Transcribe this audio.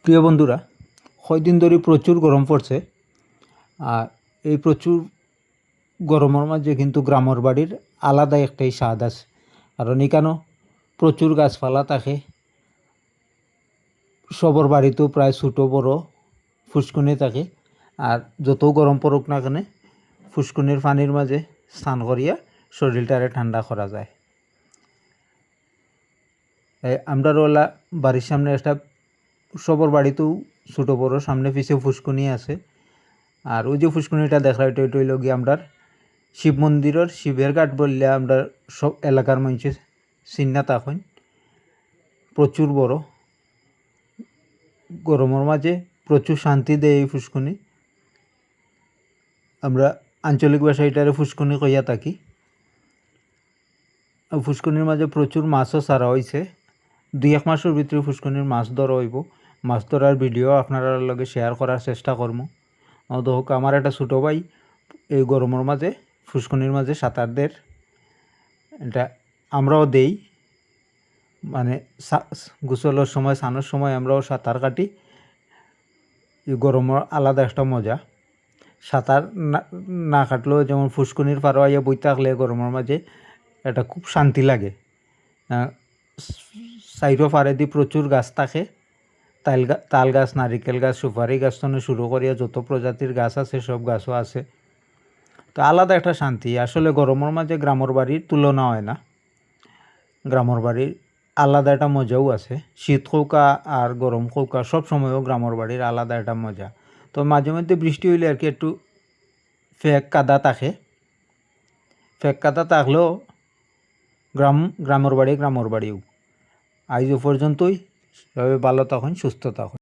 প্রিয় বন্ধুরা, কয়দিন ধরে প্রচুর গরম পড়ছে। আর এই প্রচুর গরমের মাঝে কিন্তু গ্রামের বাড়ির আলাদা একটাই স্বাদ আছে। কারণ এখানেও প্রচুর গাছপালা থাকে। সবার বাড়িতেও প্রায় ছোটো বড় ফুসকুনি থাকে। আর যত গরম পড়ুক না কেন, ফুসকুনির পানির মাঝে স্নান করিয়া শরীরটারে ঠান্ডা করা যায়। আমরা ওলা বাড়ির সামনে একটা, সবার বাড়িতেও ছোটো বড় সামনে পিছিয়ে ফুসকুনি আছে। আর ওই যে ফুসকুনিটা দেখা ওইটা হইল গিয়ে আমরা শিব মন্দিরের শিবের ঘাট বললে আমরা সব এলাকার মানুষের চিন্না তখন প্রচুর বড়। গরমের মাঝে প্রচুর শান্তি দেয় এই ফুসকুনি। আমরা আঞ্চলিক ভাষায় এটারে ফুসকুনি কইয়া থাকি। ফুসকুনির মাঝে প্রচুর মাছও ছাড়া হয়েছে। 2-1 মাসের ভিতরে ফুসকুনির মাছ ধরা হইব। মাছ ধরার ভিডিও আপনারা লগে শেয়ার করার চেষ্টা করবো। হোক আমার একটা ছোটো ভাই এই গরমের মাঝে ফুসকুনির মাঝে সাঁতার দেয়। এটা আমরাও দেই, মানে গোসলের সময় স্নানের সময় আমরাও সাঁতার কাটি। এই গরমের আলাদা একটা মজা। সাঁতার না কাটলেও যেমন ফুসকুনির পাড়ে আইয়া বই থাকলে গরমের মাঝে এটা খুব শান্তি লাগে। সাইডো পাড়ে দিয়ে প্রচুর গাছ থাকে, তাল গাছ, নারিকেল গাছ, সুপারি গাছ থেকে শুরু করিয়া যত প্রজাতির গাছ আছে সব গাছও আছে। তো আলাদা একটা শান্তি। আসলে গরমের মাঝে গ্রামের বাড়ির তুলনা হয় না। গ্রামের বাড়ির আলাদা একটা মজাও আছে। শীত কৌকা আর গরম কৌকা সব সময়ও গ্রামের বাড়ির আলাদা একটা মজা। তো মাঝে মধ্যে বৃষ্টি হইলে আর কি একটু ফেক কাদা থাকে। ফেক কাদা থাকলেও গ্রামের বাড়িও। আজ পর্যন্তই সবাই ভালো থাকুন, সুস্থ থাকুন।